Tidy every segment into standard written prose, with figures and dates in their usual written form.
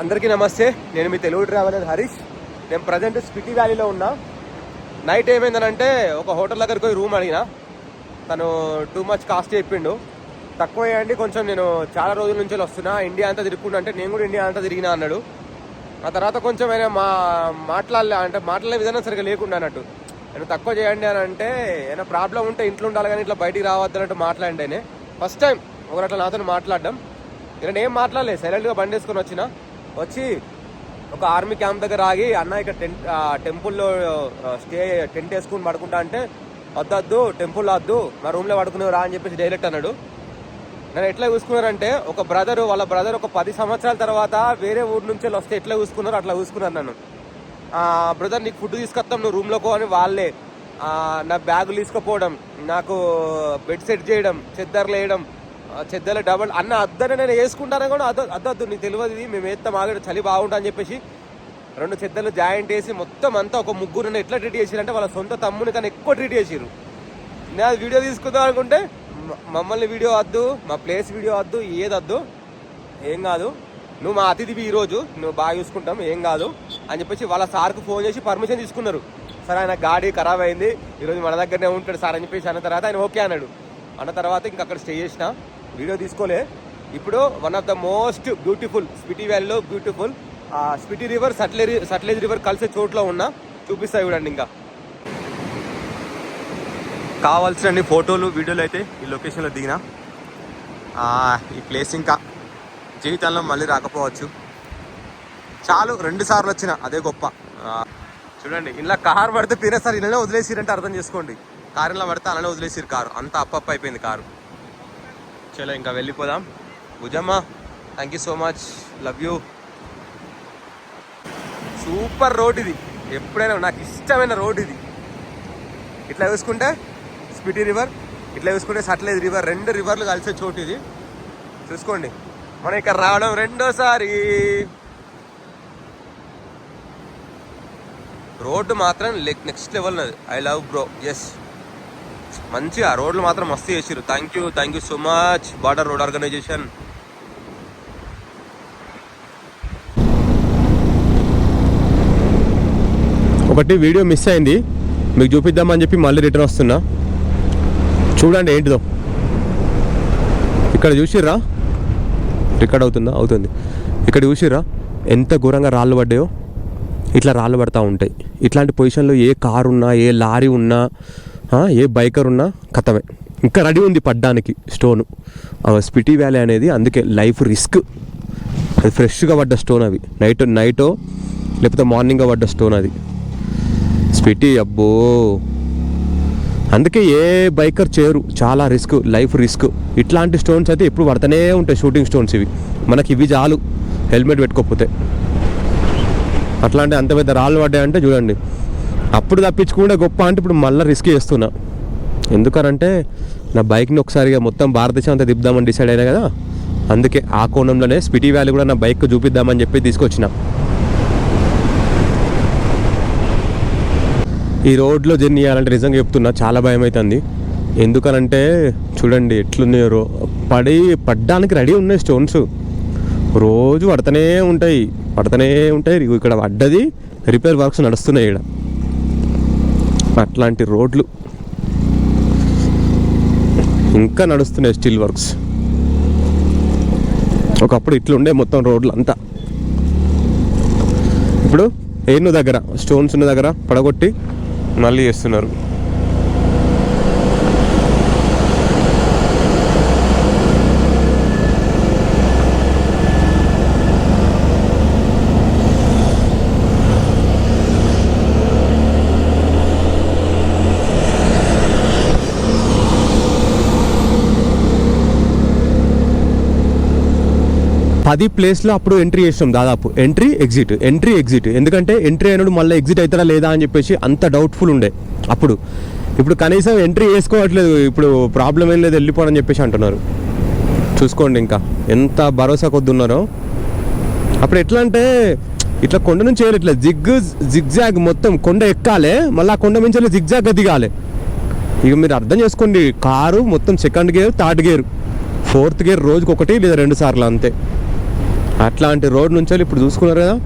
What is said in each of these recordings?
అందరికీ నమస్తే. నేను మీ తెలుగు ట్రావెలర్ హరీష్. నేను ప్రజెంట్ స్పిటి వ్యాలీలో ఉన్నా. నైట్ ఏమైందనంటే ఒక హోటల్ దగ్గరికి పోయి రూమ్ అడిగిన. తను టూ మచ్ కాస్ట్ చెప్పిండు. తక్కువ వేయండి, కొంచెం నేను చాలా రోజుల నుంచి వస్తున్నా, ఇండియా అంతా తిరుగుకుంటా అంటే నేను కూడా ఇండియా అంతా తిరిగినా అన్నాడు. ఆ తర్వాత కొంచెం ఆయన మాట్లాడే విధానం సరిగ్గా లేకుండా అన్నట్టు. నేను తక్కువ చేయండి అని అంటే ఏమైనా ప్రాబ్లం ఉంటే ఇంట్లో ఉండాలి కానీ ఇట్లా బయటికి రావద్దు అన్నట్టు మాట్లాడినే. ఫస్ట్ టైం ఒకరు అట్లా నాతో మాట్లాడడం. నేను ఏం మాట్లాడలేదు, సైలెంట్గా బండి వేసుకొని వచ్చి ఒక ఆర్మీ క్యాంప్ దగ్గర ఆగి, అన్న ఇక్కడ టెంపుల్లో టెంట్ వేసుకుని పడుకుంటా అంటే వద్దొద్దు, టెంపుల్ వద్దు, మా రూమ్లో పడుకునేవరా అని చెప్పేసి డైరెక్ట్ అన్నాడు. నేను ఎట్లా చూసుకున్నారంటే వాళ్ళ బ్రదర్ ఒక 10 సంవత్సరాల తర్వాత వేరే ఊరు నుంచి వస్తే ఎట్లా చూసుకున్నారు అట్లా చూసుకున్నారు నన్ను. బ్రదర్ నీకు ఫుడ్ తీసుకొస్తాం, నువ్వు రూమ్లోకి అని వాళ్ళే నా బ్యాగులు తీసుకుపోవడం, నాకు బెడ్ సెట్ చేయడం, చెద్దర్లు వేయడం, చెద్దలు డబల్ అన్న అద్దనే నేను వేసుకుంటాను కూడా అద్దొద్దు నీకు తెలియదు, ఇది మేము వేస్తాం ఆగడం చలి బాగుంటా అని చెప్పేసి 2 చెద్దలు జాయింట్ వేసి మొత్తం అంతా ఒక ముగ్గురు నన్ను ఎట్లా ట్రీట్ చేసిరంటే వాళ్ళ సొంత తమ్ముని కన్నా ఎక్కువ ట్రీట్ చేసిరు. నేను అది వీడియో తీసుకుందాం అనుకుంటే మమ్మల్ని వీడియో వద్దు, మా ప్లేస్ వీడియో వద్దు, ఏది వద్దు, ఏం కాదు, నువ్వు మా అతిథివి ఈరోజు, నువ్వు బాగా చూసుకుంటాం, ఏం కాదు అని చెప్పేసి వాళ్ళ సార్కు ఫోన్ చేసి పర్మిషన్ తీసుకున్నారు. సార్ ఆయన గాడి ఖరాబ్ అయింది, ఈరోజు మన దగ్గరనే ఉంటాడు సార్ అని చెప్పేసి అన్న తర్వాత ఆయన ఓకే అన్నాడు. అన్న తర్వాత ఇంకా అక్కడ స్టే చేసిన, వీడియో తీసుకోలే. ఇప్పుడు one of the most beautiful Spiti వ్యాలీలో beautiful Spiti river Sutlej river కలిసే చోట్ల ఉన్నా, చూపిస్తా చూడండి. ఇంకా కావాల్సిన ఫోటోలు వీడియోలు అయితే ఈ లొకేషన్లో దిగిన. ఈ ప్లేస్ ఇంకా జీవితంలో మళ్ళీ రాకపోవచ్చు. చాలు 2 సార్లు వచ్చిన, అదే గొప్ప. చూడండి, ఇలా కారు పడితే సార్ ఇలానే వదిలేసిరంటే అర్థం చేసుకోండి. కారు ఇలా పడితే అలానే వదిలేసిరు, కారు అంతా అప్ప అయిపోయింది కారు. చలో ఇంకా వెళ్ళిపోదాం. భుజమ్మ, thank you so much, love you. Super road ఇది, ఎప్పుడైనా నాకు ఇష్టమైన రోడ్ ఇది. ఇట్లా చూసుకుంటే స్పిటి రివర్, ఇట్లా చూసుకుంటే సట్లెజ్ రివర్, 2 రివర్లు కలిసే చోటు ఇది. చూసుకోండి, మనం ఇక్కడ రావడం 2వ సారి. రోడ్డు మాత్రం నెక్స్ట్ లెవెల్ ఉన్నది. ఐ లవ్ బ్రో, ఎస్, మంచిగా రోడ్లు మాత్రం మస్తు చేసిరు. Thank you so much border road organisation. ఒకటి వీడియో మిస్ అయింది, మీకు చూపిద్దామని చెప్పి మళ్ళీ రిటర్న్ వస్తున్నా. చూడండి ఏంటిదో, ఇక్కడ చూసిర్రా, రికార్డ్ అవుతుంది. ఇక్కడ చూసిర్రా ఎంత ఘోరంగా రాళ్ళు పడ్డాయో. ఇట్లా రాళ్ళు పడతా ఉంటాయి. ఇట్లాంటి పొజిషన్లో ఏ కారు ఉన్నా, ఏ లారీ ఉన్నా, ఏ బైకర్ ఉన్నా కథమే. ఇంకా రెడీ ఉంది పడ్డానికి స్టోను. స్పిటి వ్యాలీ అనేది అందుకే లైఫ్ రిస్క్. అది ఫ్రెష్గా పడ్డ స్టోన్, అవి నైటో లేకపోతే మార్నింగ్గా పడ్డ స్టోన్ అది స్పిటి. అబ్బో, అందుకే ఏ బైకర్ చేయరు, చాలా రిస్క్, లైఫ్ రిస్క్. ఇట్లాంటి స్టోన్స్ అయితే ఎప్పుడు పడుతూనే ఉంటాయి, షూటింగ్ స్టోన్స్ ఇవి. మనకి ఇవి చాలు హెల్మెట్ పెట్టుకోకపోతే. అట్లాంటి అంత పెద్ద రాళ్ళు పడ్డాయంటే చూడండి. అప్పుడు తప్పించుకుంటే గొప్ప అంటే ఇప్పుడు మళ్ళీ రిస్క్ చేస్తున్నా. ఎందుకనంటే నా బైక్ని ఒకసారిగా మొత్తం భారతదేశం అంతా తిప్పుదామని డిసైడ్ అయినా కదా, అందుకే ఆ కోణంలోనే స్పిటి వ్యాలీ కూడా నా బైక్ చూపిద్దామని చెప్పి తీసుకొచ్చిన. ఈ రోడ్లో జర్నీ చేయాలంటే నిజంగా చెప్తున్నా చాలా భయం అవుతుంది. ఎందుకనంటే చూడండి ఎట్లున్నాయో, పడ్డానికి రెడీ ఉన్నాయి స్టోన్స్, రోజు పడుతూనే ఉంటాయి. ఇక్కడ పడ్డది, రిపేర్ వర్క్స్ నడుస్తున్నాయి ఇక్కడ. అట్లాంటి రోడ్లు ఇంకా నడుస్తున్నాయి, స్టిల్ వర్క్స్. ఒకప్పుడు ఇట్లుండే మొత్తం రోడ్లు అంతా. ఇప్పుడు దగ్గర స్టోన్స్ ఉన్న దగ్గర పడగొట్టి మళ్ళీ చేస్తున్నారు. అది ప్లేస్లో అప్పుడు ఎంట్రీ చేసాం, దాదాపు ఎంట్రీ ఎగ్జిట్. ఎందుకంటే ఎంట్రీ అయినప్పుడు మళ్ళీ ఎగ్జిట్ అవుతారా లేదా అని చెప్పేసి అంత డౌట్ఫుల్ ఉండే అప్పుడు. ఇప్పుడు కనీసం ఎంట్రీ చేసుకోవట్లేదు, ఇప్పుడు ప్రాబ్లం ఏం లేదు, వెళ్ళిపోవని చెప్పేసి అంటున్నారు. చూసుకోండి ఇంకా ఎంత భరోసా కొద్దున్నారో. అప్పుడు ఎట్లా అంటే ఇట్లా కొండ నుంచి వేయాలి, ఇట్లా జిగ్జాగ్ మొత్తం కొండ ఎక్కాలి, మళ్ళీ ఆ కొండ నుంచి జిగ్జాగ్గా దిగాలి. ఇక మీరు అర్థం చేసుకోండి, కారు మొత్తం 2nd gear 3rd gear 4th gear రోజుకి 1 లేదా 2 సార్లు అంతే. అట్లాంటి రోడ్ నుంచి ఇప్పుడు చూసుకున్నారు కదా,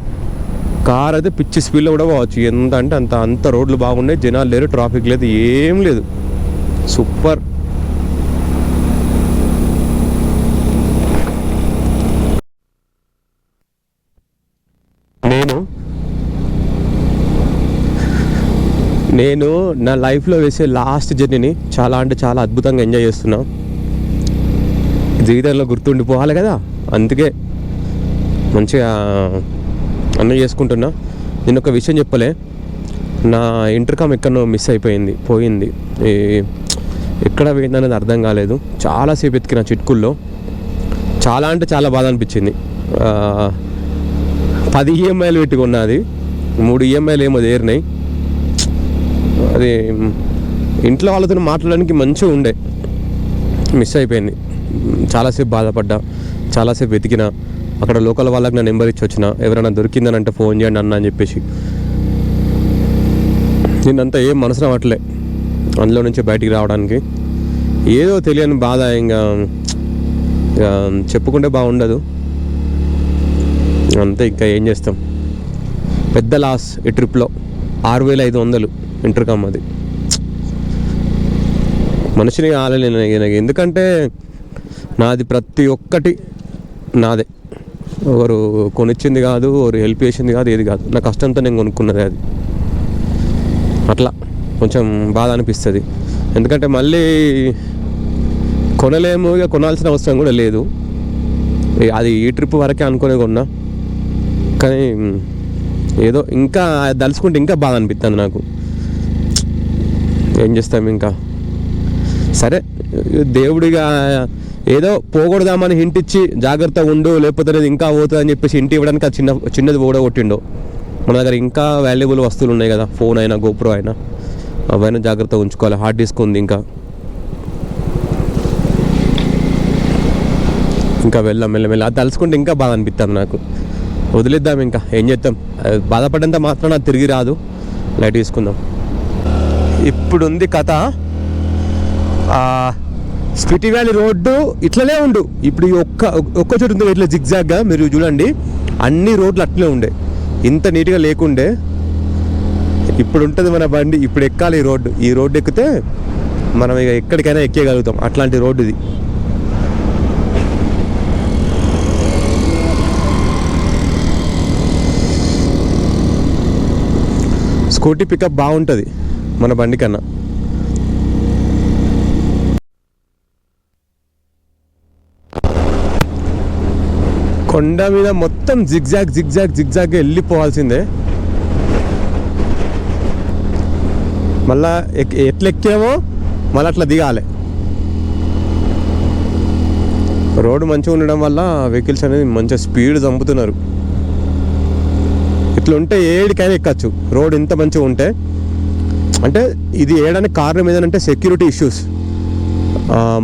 కార్ అయితే పిచ్చి స్పీడ్లో కూడా పోవచ్చు. ఎంత అంటే అంత రోడ్లు బాగున్నాయి, జనాలు లేరు, ట్రాఫిక్ లేదు, ఏం లేదు, సూపర్. నేను నా లైఫ్లో వేసే లాస్ట్ జర్నీని చాలా అంటే చాలా అద్భుతంగా ఎంజాయ్ చేస్తున్నా. జీవితంలో గుర్తుండిపోవాలి కదా, అందుకే మంచిగా అన్నీ చేసుకుంటున్నా. నేను ఒక విషయం చెప్పలే, నా ఇంటర్కామ్ ఎక్కడో మిస్ పోయింది. ఎక్కడ పోయిందనేది అర్థం కాలేదు. చాలాసేపు ఎత్తికిన చిట్కుల్లో, చాలా అంటే చాలా బాధ అనిపించింది. 10 ఈఎంఐలు పెట్టుకున్నది, 3 ఈఎంఐలు ఏమో దేరినాయి. అది ఇంట్లో వాళ్ళతో మాట్లాడడానికి మంచిగా ఉండే, మిస్ అయిపోయింది. చాలాసేపు బాధపడ్డా, చాలాసేపు వెతికిన. అక్కడ లోకల్ వాళ్ళకి నా నెంబర్ ఇచ్చి వచ్చిన, ఎవరైనా దొరికిందని అంటే ఫోన్ చేయండి అన్న అని చెప్పేసి. నేనంతా ఏం మనసు రావట్లే అందులో నుంచి బయటికి రావడానికి. ఏదో తెలియని బాధ, ఇంకా చెప్పుకుంటే బాగుండదు అంతే. ఇంకా ఏం చేస్తాం, పెద్ద లాస్ ఈ ట్రిప్లో. 6500 ఇంటర్కామ్, అది మనిషిని ఆలలేను. ఎందుకంటే నాది ప్రతి ఒక్కటి నాదే, ఎవరు కొనిచ్చింది కాదు, ఎవరు హెల్ప్ చేసింది కాదు, ఏది కాదు, నా కష్టంతో నేను కొనుక్కున్నది. అది అట్లా కొంచెం బాధ అనిపిస్తుంది. ఎందుకంటే మళ్ళీ కొనలేము, ఇక కొనాల్సిన అవసరం కూడా లేదు. అది ఈ ట్రిప్ వరకే అనుకునే కొన్నా, కానీ ఏదో ఇంకా దలుచుకుంటే ఇంకా బాధ అనిపిస్తుంది నాకు. ఏం చేస్తాం ఇంకా, సరే దేవుడిగా ఏదో పోగొడదామని హింట్ ఇచ్చి జాగ్రత్తగా ఉండు, లేకపోతే అది ఇంకా పోతుంది అని చెప్పేసి ఇంటి ఇవ్వడానికి ఆ చిన్నది ఓడగొట్టిండో. మన దగ్గర ఇంకా వాల్యుబుల్ వస్తువులు ఉన్నాయి కదా, ఫోన్ అయినా గోప్రో అయినా, అవైనా జాగ్రత్తగా ఉంచుకోవాలి. హార్డ్ డిస్క్ ఉంది, ఇంకా వెళ్ళాం మెల్లమెల్ల. అది తలుచుకుంటే ఇంకా బాధ అనిపిస్తుంది నాకు. వదిలేద్దాం, ఇంకా ఏం చేద్దాం. బాధపడేంత మాత్రం నాకు తిరిగి రాదు, లైట్ తీసుకుందాం. ఇప్పుడుంది కథ. స్పిటి వ్యాలీ రోడ్డు ఇట్లనే ఉండు. ఇప్పుడు ఈ ఒక్క చోటు ఉంది ఇట్లా జిగ్జాగ్గా, మీరు చూడండి అన్ని రోడ్లు అట్లనే ఉండే, ఇంత నీట్గా లేకుండే. ఇప్పుడు ఉంటుంది మన బండి, ఇప్పుడు ఎక్కాలి ఈ రోడ్డు ఎక్కితే మనం ఇక ఎక్కడికైనా ఎక్కేయగలుగుతాం. అట్లాంటి రోడ్డు ఇది. స్కూటీ పికప్ బాగుంటుంది మన బండి కన్నా. కొండ మీద మొత్తం జిగ్జాగ్ వెళ్ళిపోవాల్సిందే. మళ్ళా ఎట్లా ఎక్కామో మళ్ళీ అట్లా దిగాలి. రోడ్డు మంచిగా ఉండడం వల్ల వెహికల్స్ అనేది మంచిగా స్పీడ్ చంపుతున్నారు. ఇట్లా ఉంటే ఏడికైనా ఎక్కచ్చు రోడ్ ఇంత మంచిగా ఉంటే. అంటే ఇది వేయడానికి కారణం ఏదంటే సెక్యూరిటీ ఇష్యూస్,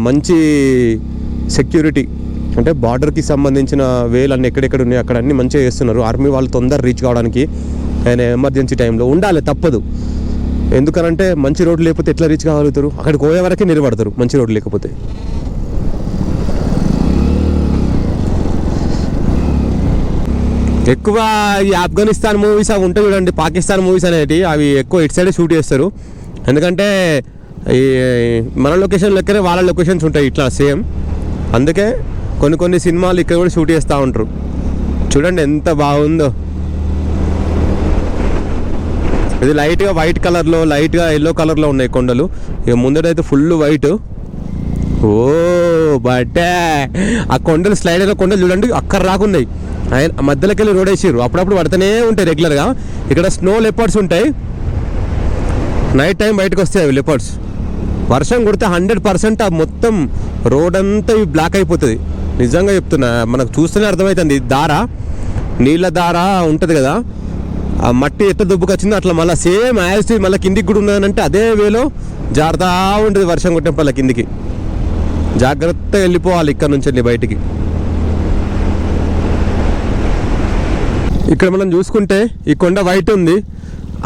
మంచి సెక్యూరిటీ. అంటే బార్డర్కి సంబంధించిన వేలు అన్నీ ఎక్కడెక్కడ ఉన్నాయి అక్కడ అన్నీ మంచిగా చేస్తున్నారు. ఆర్మీ వాళ్ళు తొందర రీచ్ కావడానికి ఎమర్జెన్సీ టైంలో ఉండాలి, తప్పదు. ఎందుకనంటే మంచి రోడ్డు లేకపోతే ఎట్లా రీచ్ కాగలుగుతారు? అక్కడికి పోయే వరకే నిలబడతారు మంచి రోడ్డు లేకపోతే. ఎక్కువ ఈ ఆఫ్ఘనిస్తాన్ మూవీస్ అవి ఉంటాయి చూడండి, పాకిస్తాన్ మూవీస్ అనేవి, అవి ఎక్కువ ఇటు సైడే షూట్ చేస్తారు. ఎందుకంటే ఈ మన లొకేషన్ లెక్కనే వాళ్ళ లొకేషన్స్ ఉంటాయి ఇట్లా సేమ్. అందుకే కొన్ని సినిమాలు ఇక్కడ కూడా షూట్ చేస్తూ ఉంటారు. చూడండి ఎంత బాగుందో. ఇది లైట్గా వైట్ కలర్లో, లైట్గా ఎల్లో కలర్లో ఉన్నాయి కొండలు. ఇక ముందరైతే ఫుల్ వైట్. ఓ బట్టే ఆ కొండలు స్లైడ్ అయిన కొండలు చూడండి అక్కడ రాకున్నాయి, మధ్యలోకి వెళ్ళి రోడ్ వేసారు. అప్పుడప్పుడు పడుతూనే ఉంటాయి రెగ్యులర్గా. ఇక్కడ స్నో లెపర్డ్స్ ఉంటాయి, నైట్ టైం బయటకు వస్తాయి అవి లెపర్డ్స్. వర్షం కొడితే 100% ఆ మొత్తం రోడ్ అంతా బ్లాక్ అయిపోతుంది. నిజంగా చెప్తున్నా, మనకు చూస్తేనే అర్థమవుతుంది. నీళ్ళ దార ఉంటుంది కదా, ఆ మట్టి ఎట్లా దుబ్బుకొచ్చిందో అట్లా మళ్ళీ సేమ్ యాజ్ మళ్ళీ కిందికి కూడా ఉన్నదంటే అదే వేలో జారుతూ ఉంటుంది వర్షం కొట్టినప్పుడు కిందికి. జాగ్రత్తగా వెళ్ళిపోవాలి ఇక్కడ నుంచి బయటికి. ఇక్కడ మనం చూసుకుంటే ఈ కొండ వైట్ ఉంది,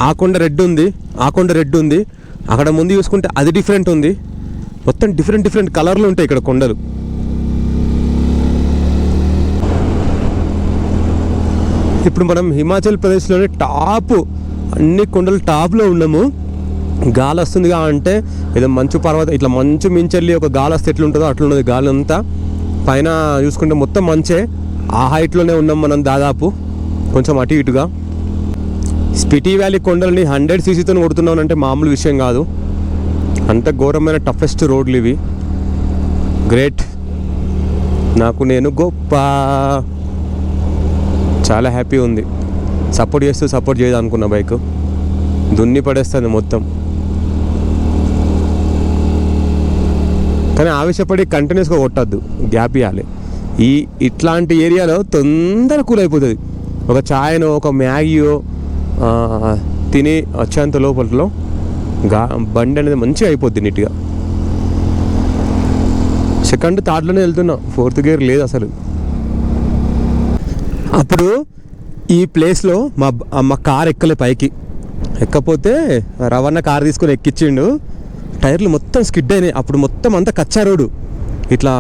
ఆ కొండ రెడ్ ఉంది, ఆ కొండ రెడ్ ఉంది. అక్కడ ముందు చూసుకుంటే అది డిఫరెంట్ ఉంది. మొత్తం డిఫరెంట్ కలర్లు ఉంటాయి ఇక్కడ కొండలు. ఇప్పుడు మనం హిమాచల్ ప్రదేశ్లోని టాప్, అన్ని కొండలు టాప్లో ఉన్నాము. గాలి వస్తుంది అంటే ఏదో మంచు పర్వతం, ఇట్లా మంచు మించెళ్ళి ఒక గాలి వస్తే ఎట్లుంటుందో అట్లున్నది గాలి అంతా. పైన చూసుకుంటే మొత్తం మంచే. ఆ హైట్లోనే ఉన్నాం మనం దాదాపు, కొంచెం అటు ఇటుగా. స్పిటి వ్యాలీ కొండలని 100 cc కొడుతున్నాం అంటే మామూలు విషయం కాదు. అంత ఘోరమైన టఫెస్ట్ రోడ్లు ఇవి. గ్రేట్, నాకు నేను గొప్ప. చాలా హ్యాపీ ఉంది. సపోర్ట్ చేయదు అనుకున్న బైక్ దున్ని పడేస్తుంది మొత్తం. కానీ ఆవేశపడి కంటిన్యూస్గా కొట్టద్దు, గ్యాప్ ఇవ్వాలి. ఇట్లాంటి ఏరియాలో తొందర కూల్ అయిపోతుంది. ఒక ఛాయ్నో ఒక మ్యాగీయో తిని వచ్చేంత లోపలలో బండి అనేది మంచిగా అయిపోద్ది నీట్గా. సెకండ్ థర్డ్లోనే వెళ్తున్నా, 4th గేర్ లేదు అసలు. అప్పుడు ఈ ప్లేస్లో మా కార్ ఎక్కలే పైకి. ఎక్కపోతే రవాణా కార్ తీసుకొని ఎక్కించిండు. టైర్లు మొత్తం స్కిడ్ అయినాయి. అప్పుడు మొత్తం అంతా కచ్చా రోడ్డు, ఇట్లా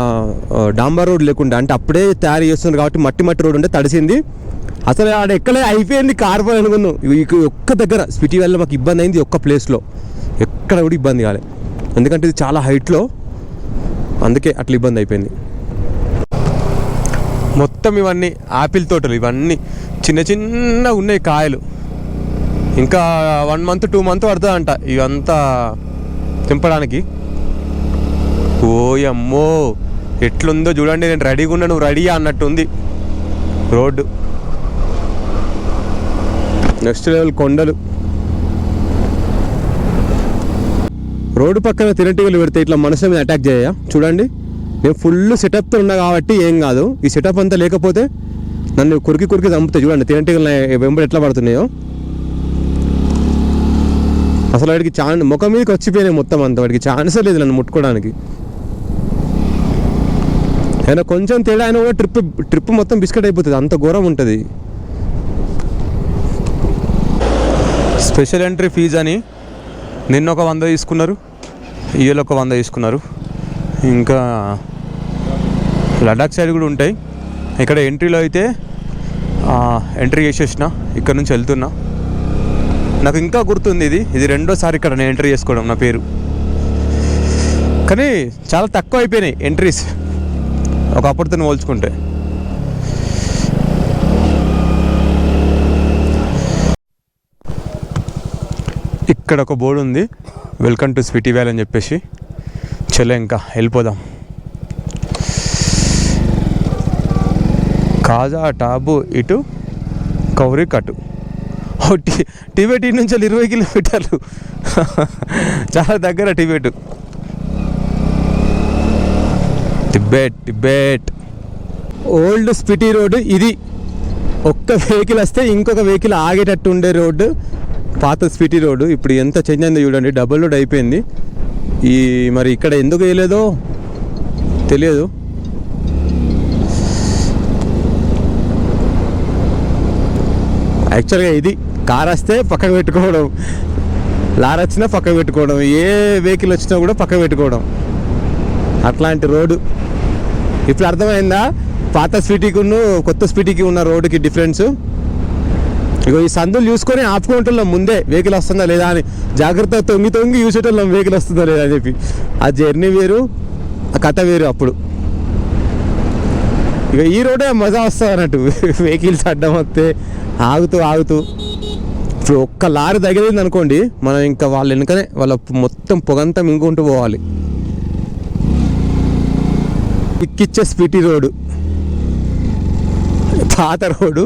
డాంబర్ రోడ్ లేకుండా, అంటే అప్పుడే తయారు చేస్తున్నారు కాబట్టి మట్టి రోడ్ ఉంటే తడిసింది. అసలు ఆడ ఎక్కలే, అయిపోయింది కార్ పని అనుకున్నాం. ఒక్క దగ్గర స్పిటి వ్యాలీలో మాకు ఇబ్బంది అయింది, ఒక్క ప్లేస్లో. ఎక్కడ కూడా ఇబ్బంది కాలే, ఎందుకంటే ఇది చాలా హైట్లో, అందుకే అట్లా ఇబ్బంది అయిపోయింది. మొత్తం ఇవన్నీ ఆపిల్ తోటలు, ఇవన్నీ చిన్న చిన్న ఉన్నాయి కాయలు. ఇంకా 1 month 2 months పడుతుందంట ఇవంతా తెంపడానికి. ఓయమ్మో ఎట్లుందో చూడండి. నేను రెడీగా ఉన్నా, నువ్వు రెడీయా అన్నట్టుంది రోడ్డు. నెక్స్ట్ లెవెల్ కొండలు. రోడ్డు పక్కన తినటీగలు పెడితే ఇట్లా మనసు మీద అటాక్ చేయ చూడండి. నేను ఫుల్ సెటప్తో ఉన్నా కాబట్టి ఏం కాదు. ఈ సెటప్ అంతా లేకపోతే నన్ను కొరికి చంపుతాయి. చూడండి తినటీగలు వెంబడి ఎట్లా పడుతున్నాయో. అసలు వాడికి ముఖం మీదకి వచ్చిపోయినాయి మొత్తం అంతా. వాడికి ఛాన్సే లేదు నన్ను ముట్టుకోవడానికి. అయినా కొంచెం తేడా అయినా కూడా ట్రిప్ మొత్తం బిస్కెట్ అయిపోతుంది, అంత ఘోరం ఉంటుంది. స్పెషల్ ఎంట్రీ ఫీజు అని నిన్న ఒక 100 తీసుకున్నారు, ఇవాళ ఒక 100 తీసుకున్నారు. ఇంకా లడాక్ సైడ్ కూడా ఉంటాయి. ఇక్కడ ఎంట్రీలో అయితే ఎంట్రీ చేసేసిన, ఇక్కడ నుంచి వెళ్తున్నా. నాకు ఇంకా గుర్తుంది, ఇది రెండోసారి ఇక్కడ నేను ఎంట్రీ చేసుకోవడం నా పేరు. కానీ చాలా తక్కువ అయిపోయినాయి ఎంట్రీస్ ఒకప్పుడుతో పోల్చుకుంటే. ఇక్కడ ఒక బోర్డు ఉంది, వెల్కమ్ టు స్పిటి వ్యాలీ అని చెప్పేసి. చలో ఇంకా వెళ్ళిపోదాం. కాజా టాబు ఇటు, కౌరి కటు. టిబెట్ నుంచి 20 కిలోమీటర్లు, చాలా దగ్గర టిబెట్. ఓల్డ్ స్పిటి రోడ్డు ఇది. ఒక్క వెహికల్ వస్తే ఇంకొక వెహికల్ ఆగేటట్టు ఉండే రోడ్డు పాత స్పిటి రోడ్డు. ఇప్పుడు ఎంత చేంజ్ అయిందో చూడండి, డబుల్ రోడ్ అయిపోయింది. మరి ఇక్కడ ఎందుకు వేయలేదో తెలియదు. యాక్చువల్గా ఇది కార్ వస్తే పక్కకు పెట్టుకోవడం, లారీ వచ్చినా పక్కకు పెట్టుకోవడం, ఏ వెహికల్ వచ్చినా కూడా పక్కకు పెట్టుకోవడం, అట్లాంటి రోడ్డు. ఇప్పుడు అర్థమైందా పాత స్పీటీకి కొత్త స్పీటీకి ఉన్న రోడ్డుకి డిఫరెన్స్? ఇగో ఈ సందులు చూసుకొని ఆపుకుంటున్నాం ముందే వెహికల్ వస్తుందా లేదా అని. జాగ్రత్తగా తొంగి చూసేటోళ్ళం వెహికల్ వస్తుందా లేదా అని చెప్పి. ఆ జర్నీ వేరు, ఆ కథ వేరు. అప్పుడు ఇక ఈ రోడ్డే మజా వస్తుంది అన్నట్టు. వెహికల్స్ అడ్డం వస్తే ఆగుతూ ఇప్పుడు ఒక్క లారీ తగిలింది అనుకోండి, మనం ఇంకా వాళ్ళ వెనుకనే వాళ్ళ మొత్తం పొగంతా మింగుకుంటూ పోవాలి. ఇక్కిచ్చే స్పిటి రోడ్డు, పాత రోడ్డు.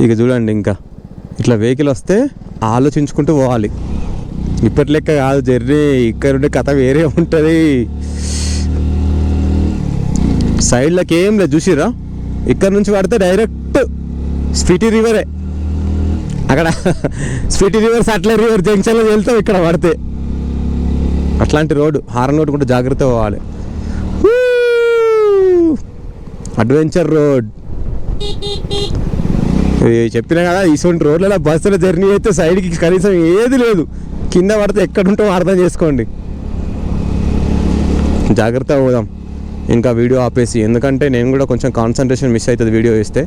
ఇక చూడండి, ఇంకా ఇట్లా వెహికల్ వస్తే ఆలోచించుకుంటూ పోవాలి. ఇప్పటి లెక్క కాదు జర్నీ, ఇక్కడ ఉండే కథ వేరే ఉంటుంది. సైడ్లకి ఏం లేదు, చూసిరా? ఇక్కడ నుంచి పడితే డైరెక్ట్ స్పిటి రివరే. అక్కడ స్పిటి రివర్ సట్లర్ రివర్ జంక్షన్లో వెళ్తాం ఇక్కడ పడితే. అట్లాంటి రోడ్డు, హారన్ రోడ్డు కూడా జాగ్రత్తగా పోవాలి. అడ్వెంచర్ రోడ్ చెప్పినా కదా, ఇటువంటి రోడ్లలో బస్సుల జర్నీ అయితే సైడ్కి కనీసం ఏది లేదు. కింద పడితే ఎక్కడుంటామో అర్థం చేసుకోండి. జాగ్రత్తగా పోదాం. ఇంకా వీడియో ఆపేసి, ఎందుకంటే నేను కూడా కొంచెం కాన్సన్ట్రేషన్ మిస్ అవుతుంది వీడియో వేస్తే.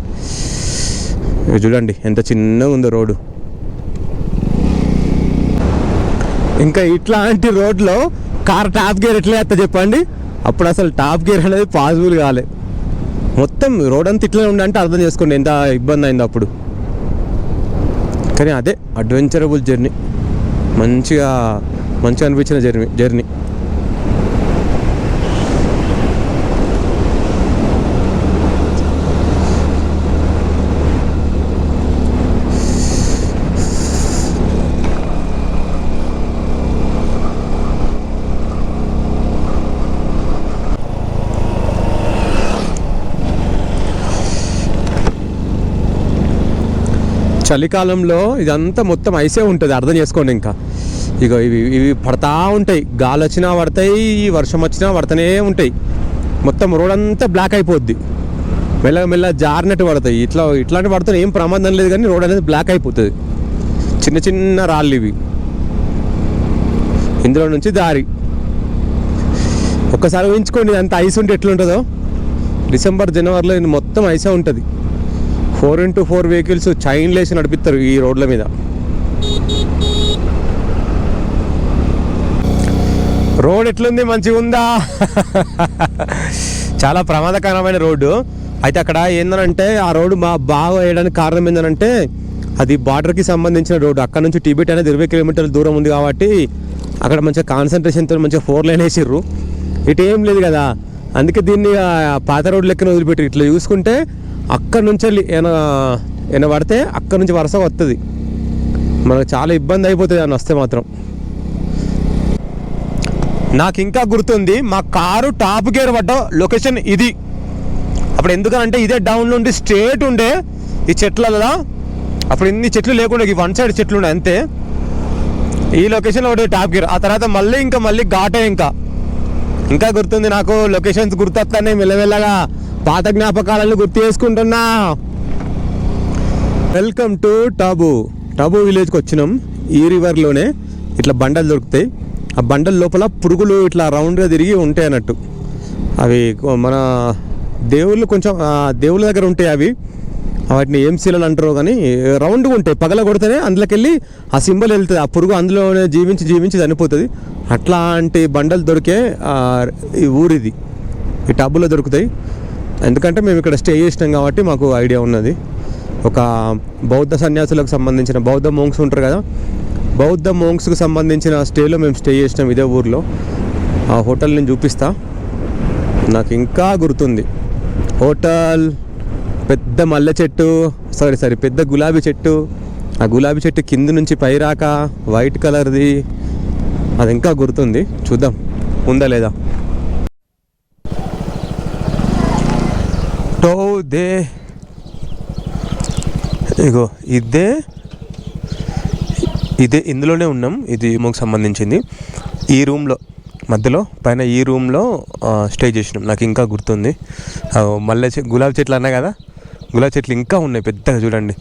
చూడండి ఎంత చిన్నగా ఉందో రోడ్డు. ఇంకా ఇట్లాంటి రోడ్లో కార్ టాప్ గేర్ ఎట్లా వేస్తా చెప్పండి? అప్పుడు అసలు టాప్ గేర్ అనేది పాసిబుల్ కాలే. మొత్తం రోడ్ అంతా ఇట్లా ఉండంటే అర్థం చేసుకోండి ఎంత ఇబ్బంది అయింది అప్పుడు. కానీ అదే అడ్వెంచరబుల్ జర్నీ, మంచిగా అనిపించిన జర్నీ. చలికాలంలో ఇదంతా మొత్తం ఐసే ఉంటుంది, అర్థం చేసుకోండి. ఇంకా ఇక ఇవి పడతా ఉంటాయి, గాలి వచ్చినా పడతాయి, వర్షం వచ్చినా పడుతూనే ఉంటాయి. మొత్తం రోడ్ అంతా బ్లాక్ అయిపోద్ది, మెల్లగా జారినట్టు పడతాయి. ఇట్లాంటి పడుతున్నా ఏం ప్రమాదం లేదు, కానీ రోడ్ అనేది బ్లాక్ అయిపోతుంది. చిన్న రాళ్ళు ఇవి, ఇందులో నుంచి దారి. ఒక్కసారి ఊహించుకోండి అంత ఐస్ ఉంటే ఎట్లుంటుందో. డిసెంబర్ జనవరిలో మొత్తం ఐసే ఉంటుంది. 4x4 వెహికల్స్ చైన్లు వేసి నడిపిస్తారు ఈ రోడ్ల మీద. రోడ్ ఎట్లుంది, మంచిగా ఉందా? చాలా ప్రమాదకరమైన రోడ్డు. అయితే అక్కడ ఏందనంటే ఆ రోడ్డు బాగా వేయడానికి కారణం ఏంటంటే అది బార్డర్కి సంబంధించిన రోడ్డు. అక్కడ నుంచి టిబెట్ అనేది 20 కిలోమీటర్ల దూరం ఉంది కాబట్టి అక్కడ మంచిగా కాన్సన్ట్రేషన్తో మంచిగా 4 లైన్ వేసిర్రు. ఇటు ఏం లేదు కదా, అందుకే దీన్ని పాత రోడ్డు లెక్కన వదిలిపెట్టి. ఇట్లా చూసుకుంటే అక్కడ నుంచి ఏమైనా పడితే అక్కడ నుంచి వరుసగా వస్తుంది. మనకు చాలా ఇబ్బంది అయిపోతుంది అని వస్తే మాత్రం. నాకు ఇంకా గుర్తుంది, మా కారు టాప్ గేర్ పడ్డ లొకేషన్ ఇది. అప్పుడు ఎందుకనంటే ఇదే డౌన్ నుండి స్ట్రేట్ ఉండే ఈ చెట్లలో. అప్పుడు ఇన్ని చెట్లు లేకుండా ఈ వన్ సైడ్ చెట్లు ఉండే అంతే. ఈ లొకేషన్లో ఒకటి టాప్ గేర్. ఆ తర్వాత మళ్ళీ ఘాటే. ఇంకా గుర్తుంది నాకు, లొకేషన్స్ గుర్తొస్తానే మెల్లమెల్లగా పాత జ్ఞాపకాలను గుర్తు చేసుకుంటున్నా. వెల్కమ్ టు టాబూ విలేజ్కి వచ్చినాం. ఈ రివర్లోనే ఇట్లా బండలు దొరుకుతాయి. ఆ బండల లోపల పురుగులు ఇట్లా రౌండ్గా తిరిగి ఉంటాయి అన్నట్టు. అవి మన దేవుళ్ళు కొంచెం దేవుళ్ళ దగ్గర ఉంటాయి అవి. వాటిని ఏం శీలలు అంటారో కానీ రౌండ్గా ఉంటాయి. పగల కొడితేనే అందులోకి వెళ్ళి ఆ సింబల్ వెళ్తుంది. ఆ పురుగు అందులోనే జీవించి చనిపోతుంది. అట్లాంటి బండలు దొరికే ఈ ఊరిది. ఈ టబ్బులో దొరుకుతాయి. ఎందుకంటే మేము ఇక్కడ స్టే చేసినాం కాబట్టి మాకు ఐడియా ఉన్నది. ఒక బౌద్ధ సన్యాసులకు సంబంధించిన బౌద్ధ మోంక్స్ ఉంటారు కదా, బౌద్ధ మోంక్స్కి సంబంధించిన స్టేలో మేము స్టే చేసినాం ఇదే ఊరిలో. ఆ హోటల్ నేను చూపిస్తా. నాకు ఇంకా గుర్తుంది హోటల్. పెద్ద మల్లె చెట్టు, పెద్ద గులాబీ చెట్టు. ఆ గులాబీ చెట్టు కింద నుంచి పైరాక వైట్ కలర్ది, అది ఇంకా గుర్తుంది. చూద్దాం ఉందా లేదా. ఇగో ఇదే ఇందులోనే ఉన్నాం. ఇది మాకు సంబంధించింది. ఈ రూమ్లో మధ్యలో పైన ఈ రూమ్లో స్టే చేసినాం. నాకు ఇంకా గుర్తుంది. గులాబీ చెట్లు అన్నా కదా, గులాబీ చెట్లు ఇంకా ఉన్నాయి పెద్దగా. చూడండి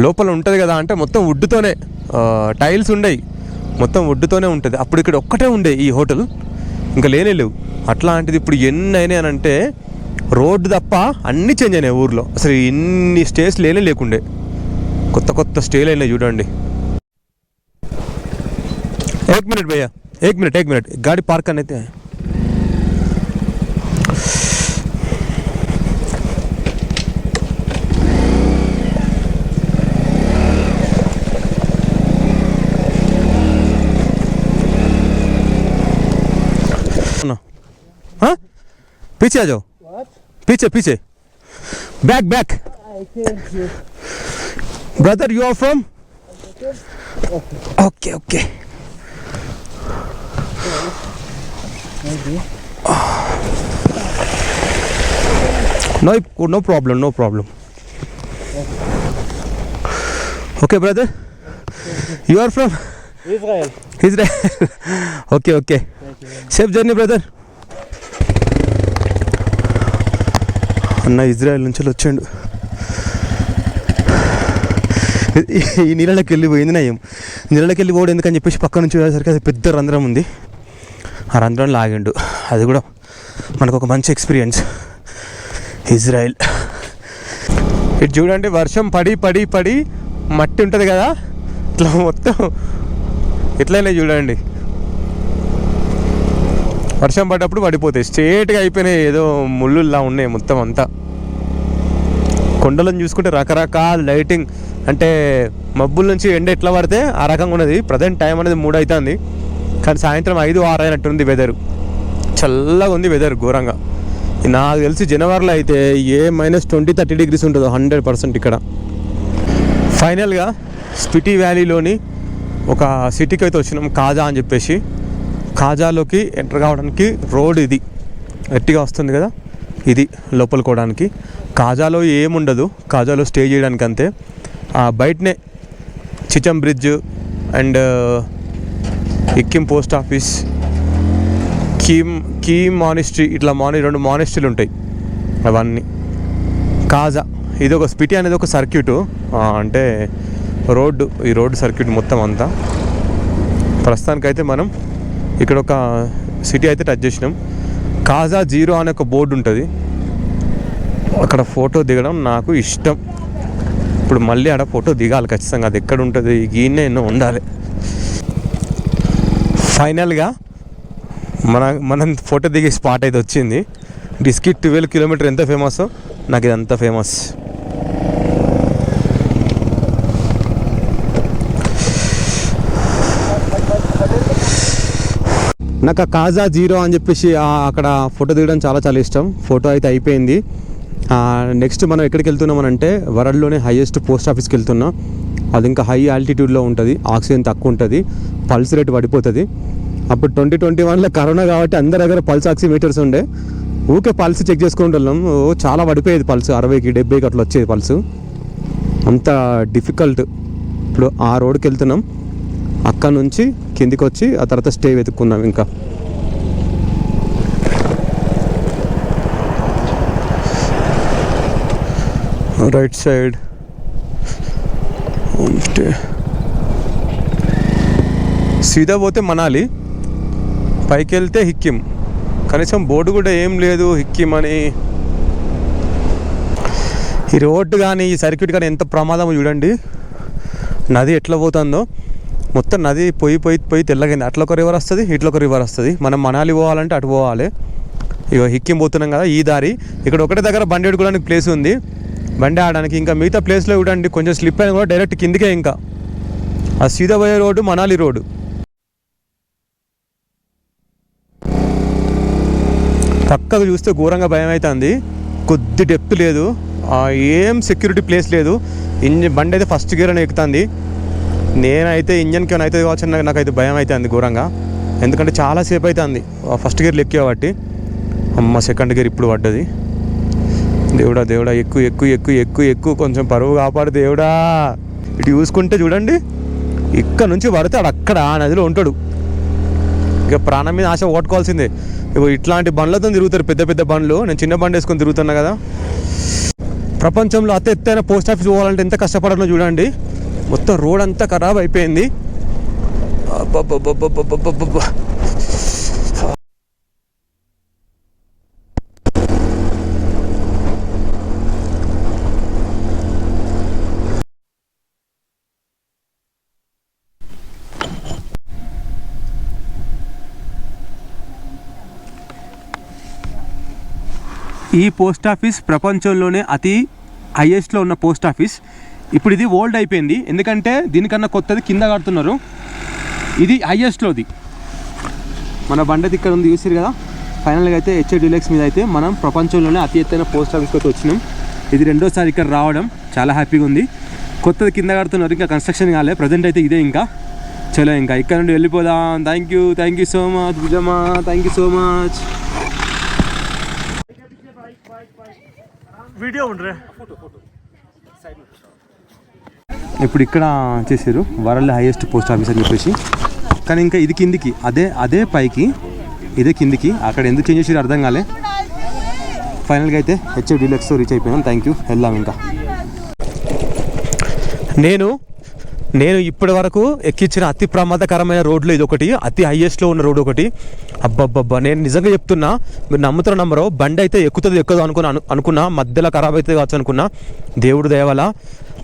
లోపల ఉంటుంది కదా, అంటే మొత్తం వుడ్తోనే టైల్స్ ఉండయి, మొత్తం వుడ్తోనే ఉంటుంది. అప్పుడు ఇక్కడ ఒక్కటే ఉండే ఈ హోటల్, ఇంకా లేవు. అట్లాంటిది ఇప్పుడు ఎన్ని అయినాయి అని అంటే రోడ్డు తప్ప అన్నీ చేంజ్ అయినాయి ఊర్లో. అసలు ఇన్ని స్టేస్ లేకుండే, కొత్త స్టేలు అయినాయి చూడండి. एक मिनट भैया, एक मिनट गाड़ी पार्क करने थे. हाँ पीछे आ जाओ. पीछे back. Brother you are from? Okay. No problem. Okay brother, you are from Israel. Okay. Safe journey brother. అన్న ఇజ్రాయెల్ నుంచి వచ్చాడు. ఈ నీళ్ళకి వెళ్ళిపోయింది నయం. నీళ్ళకి వెళ్ళిపోవడం ఎందుకని చెప్పేసి పక్క నుంచి వెళ్ళేసరికి అది పెద్ద రంధ్రం ఉంది. ఆ రంధ్రంలో ఆగిండు. అది కూడా మనకు ఒక మంచి ఎక్స్పీరియన్స్. ఇజ్రాయెల్ ఇటు చూడండి, వర్షం పడి పడి పడి మట్టి ఉంటుంది కదా, ఇట్లా మొత్తం ఇట్లనే చూడండి, వర్షం పడ్డప్పుడు పడిపోతాయి, స్ట్రేట్గా అయిపోయినాయి, ఏదో ముళ్ళులా ఉన్నాయి మొత్తం అంతా. కొండలను చూసుకుంటే రకరకాల లైటింగ్, అంటే మబ్బుల నుంచి ఎండ ఎట్లా పడితే ఆ రకంగా ఉన్నది. ప్రజెంట్ టైం అనేది 3 అవుతుంది, కానీ సాయంత్రం 5-6 అయినట్టుంది వెదరు. చల్లగా ఉంది వెదర్ ఘోరంగా. నాకు తెలిసి జనవరిలో అయితే -20-30 degrees ఉంటుందో 100% ఇక్కడ. ఫైనల్గా స్పిటి వ్యాలీలోని ఒక సిటీకి అయితే వచ్చినాం, కాజా అని చెప్పేసి. కాజాలోకి ఎంటర్ కావడానికి రోడ్ ఇది గట్టిగా వస్తుంది కదా, ఇది లోపలికోవడానికి. కాజాలో ఏముండదు, కాజాలో స్టే చేయడానికి అంతే. బయటనే Chicham bridge and Hikkim post office, Key monastery, ఇట్లా 2 మానిస్ట్రీలు ఉంటాయి అవన్నీ. కాజా ఇది ఒక స్పిటి అనేది ఒక సర్క్యూటు, అంటే రోడ్డు, ఈ రోడ్డు సర్క్యూట్ మొత్తం అంతా. ప్రస్తుతానికైతే మనం ఇక్కడ ఒక సిటీ అయితే టచ్ చేసినాం. కాజా 0 అనే ఒక బోర్డు ఉంటుంది, అక్కడ ఫోటో దిగడం నాకు ఇష్టం. ఇప్పుడు మళ్ళీ ఆడ ఫోటో దిగాలి ఖచ్చితంగా, అది ఎక్కడ ఉంటుంది, గీనే ఎన్నో ఉండాలి. ఫైనల్గా మనం ఫోటో దిగే స్పాట్ అయితే వచ్చింది. డిస్కి 12 కిలోమీటర్ ఎంత ఫేమస్, నాకు ఇది అంత ఫేమస్. నాకు ఆ కాజా 0 అని చెప్పేసి అక్కడ ఫోటో దిగడం చాలా చాలా ఇష్టం. ఫోటో అయితే అయిపోయింది. నెక్స్ట్ మనం ఎక్కడికి వెళ్తున్నాం అంటే వరల్డ్లోనే హైయెస్ట్ పోస్ట్ ఆఫీస్కి వెళ్తున్నాం. అది ఇంకా హై ఆల్టిట్యూడ్లో ఉంటుంది, ఆక్సిజన్ తక్కువ ఉంటుంది, పల్స్ రేట్ పడిపోతుంది. అప్పుడు 2021లో కరోనా కాబట్టి అందరి దగ్గర పల్స్ ఆక్సిమీటర్స్ ఉండే, ఊకే పల్స్ చెక్ చేసుకుంటూ వెళ్ళాం. చాలా పడిపోయేది పల్స్, 60కి 70కి అట్లా వచ్చేది పల్స్, అంత డిఫికల్ట్. ఇప్పుడు ఆ రోడ్కి వెళ్తున్నాం, అక్కడ నుంచి కిందికి వచ్చి ఆ తర్వాత స్టే వెతుక్కున్నాం. ఇంకా రైట్ సైడ్ అంటే సీదా పోతే మనాలి, పైకి వెళ్తే హిక్కిం. కనీసం బోర్డు కూడా ఏం లేదు హిక్కిం అని. ఈ రోడ్డు కానీ ఈ సర్క్యూట్ కానీ ఎంత ప్రమాదం చూడండి. నది ఎట్లా పోతుందో మొత్తం, నది పోయి తెల్లగైంది. అట్లా ఒక రివర్ వస్తుంది, ఇట్లా ఒక రివర్ వస్తుంది. మనం మనాలి పోవాలంటే అటు పోవాలి. ఇక హిక్కిం పోతున్నాం కదా ఈ దారి. ఇక్కడ ఒకటే దగ్గర బండి పెట్టుకోవడానికి ప్లేస్ ఉంది, బండి ఆడడానికి. ఇంకా మిగతా ప్లేస్లో చూడండి కొంచెం స్లిప్ అయినా కూడా డైరెక్ట్ కిందికే. ఇంకా ఆ సీదా పోయే రోడ్డు మనాలి రోడ్డు. పక్కకు చూస్తే ఘోరంగా భయం అవుతుంది, కొద్ది డెప్త్ లేదు, ఏం సెక్యూరిటీ ప్లేస్ లేదు. బండి అయితే ఫస్ట్ గేర్ అని ఎక్కుతుంది. నేనైతే ఇంజన్కి ఏమైనా అవుతుంది కావచ్చు, నాకైతే భయం అవుతుంది ఘోరంగా. ఎందుకంటే చాలాసేపు అవుతుంది ఫస్ట్ గేర్లు ఎక్కే కాబట్టి. అమ్మ సెకండ్ గేర్ ఇప్పుడు పడ్డది. దేవుడా దేవుడా, ఎక్కువ ఎక్కువ ఎక్కువ ఎక్కువ ఎక్కువ, కొంచెం పరువు కాపాడు దేవుడా. ఇటు చూసుకుంటే చూడండి, ఇక్కడ నుంచి పడితే అక్కడ ఆ నదిలో ఉంటాడు. ఇక ప్రాణం మీద ఆశ ఓట్టుకోవాల్సిందే. ఇగో ఇట్లాంటి బండ్లతో తిరుగుతారు, పెద్ద పెద్ద బండ్లు. నేను చిన్న బండి వేసుకొని తిరుగుతున్నా కదా. ప్రపంచంలో అతి ఎత్తైన పోస్ట్ ఆఫీస్ పోవాలంటే ఎంత కష్టపడాలో చూడండి. మొత్తం రోడ్ అంతా ఖరాబ్ అయిపోయింది. ఈ పోస్ట్ ఆఫీస్ ప్రపంచంలోనే అతి హైయెస్ట్లో ఉన్న పోస్ట్ ఆఫీస్. ఇప్పుడు ఇది ఓల్డ్ అయిపోయింది, ఎందుకంటే దీనికన్నా కొత్తది కింద కడుతున్నారు. ఇది హైయెస్ట్లోది. మన బండి ఇక్కడ ఉంది చూసారు కదా. ఫైనల్గా అయితే హెచ్ఏ డీలక్స్ మీద అయితే మనం ప్రపంచంలోనే అతి ఎత్తైన పోస్ట్ ఆఫీస్కి అయితే వచ్చినాం. ఇది రెండోసారి ఇక్కడ రావడం, చాలా హ్యాపీగా ఉంది. కొత్తది కింద కడుతున్నారు, ఇంకా కన్స్ట్రక్షన్ కాలే. ప్రజెంట్ అయితే ఇదే. ఇంకా చలో ఇంకా ఇక్కడ నుండి వెళ్ళిపోదాం. థ్యాంక్ యూ సో మచ్ విజయమ్మా, thank you so much. Video ఉండ్రే. ఇప్పుడు ఇక్కడ చేసారు వరల్డ్ హైయెస్ట్ పోస్ట్ ఆఫీస్ అని చెప్పేసి, కానీ ఇంకా ఇది కిందికి, అదే పైకి, ఇదే కిందికి. అక్కడ ఎందుకు చేంజ్ చేసారు అర్థం కాలే. ఫైనల్గా అయితే హెచ్ఎఫ్ డీలక్స్ రీచ్ అయిపోయాం. Thank you. వెళ్దాం ఇంకా. నేను నేను ఇప్పటి వరకు ఎక్కించిన అతి ప్రమాదకరమైన రోడ్లు ఇది ఒకటి, అతి హైయెస్ట్లో ఉన్న రోడ్ ఒకటి. అబ్బబ్బబ్బా, నేను నిజంగా చెప్తున్నా, మీరు నమ్ముతారో నమ్మరో, బండి అయితే ఎక్కదు అనుకున్నా, మధ్యలో ఖరాబ్ అవుతుంది కావచ్చు అనుకున్నా. దేవుడు దయవల్ల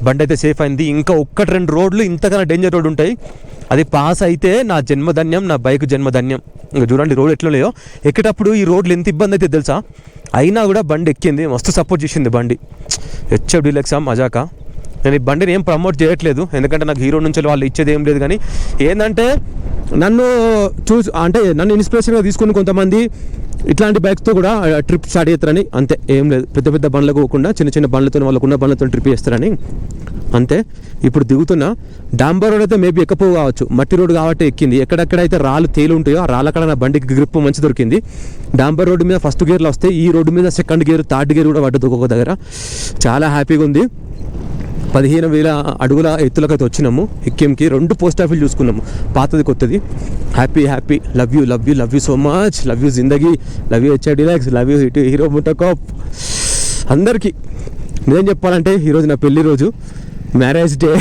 బండి అయితే సేఫ్ అయింది. ఇంకా 1-2 రోడ్లు ఇంతకన్నా డేంజర్ రోడ్ ఉంటాయి, అది పాస్ అయితే నా జన్మధన్యం, నా బైక్ జన్మధన్యం. ఇంకా చూడండి రోడ్ ఎట్లా లేదో. ఎక్కేటప్పుడు ఈ రోడ్లు ఎంత ఇబ్బంది అయితే తెలుసా, అయినా కూడా బండి ఎక్కింది, మస్తు సపోర్ట్ చేసింది బండి. హెచ్ఎఫ్ డీలక్సా మజాకా. నేను ఈ బండిని ఏం ప్రమోట్ చేయట్లేదు, ఎందుకంటే నాకు హీరో నుంచి వాళ్ళు ఇచ్చేది ఏం లేదు. కానీ ఏంటంటే నన్ను అంటే నన్ను ఇన్స్పిరేషన్గా తీసుకుని కొంతమంది ఇట్లాంటి బైక్తో కూడా ట్రిప్ స్టార్ట్ చేస్తారని, అంతే, ఏం లేదు. పెద్ద పెద్ద బండ్లకు పోకుండా చిన్న చిన్న బండ్లతో, వాళ్ళకున్న బండ్లతో ట్రిప్ చేస్తారని అంతే. ఇప్పుడు దిగుతున్న డాంబర్ రోడ్ అయితే మేబీ ఎక్కపో కావచ్చు, మట్టి రోడ్ కాబట్టి ఎక్కింది. ఎక్కడెక్కడైతే రాళ్ళు తేలు ఉంటాయో ఆ రాళ్ళ కాడ నా బండికి గ్రిప్ మంచి దొరికింది. డాంబర్ రోడ్డు మీద ఫస్ట్ గేర్లో వస్తే, ఈ రోడ్డు మీద సెకండ్ గేర్, థర్డ్ గేర్ కూడా పడ్డది ఒక్కొక్క దగ్గర. చాలా హ్యాపీగా ఉంది. 15,000 అడుగుల ఎత్తులకైతే వచ్చినాము. ఎక్కింకి 2 పోస్ట్ ఆఫీలు చూసుకున్నాము, పాతది కొత్తది. Happy happy. Love you so much. Love you జిందగీ, love you HR deluxe, love you Hero MotoCorp అందరికీ. నిజం చెప్పాలంటే ఈరోజు నా పెళ్లి రోజు, మ్యారేజ్ డే.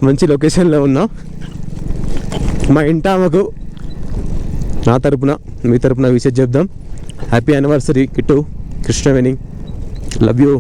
మంచి లొకేషన్లో ఉన్నా. మా ఇంట ఆమెకు నా తరపున, మీ తరపున విషయం చెప్దాం. Happy anniversary Kittu, Krishnaveni, love you.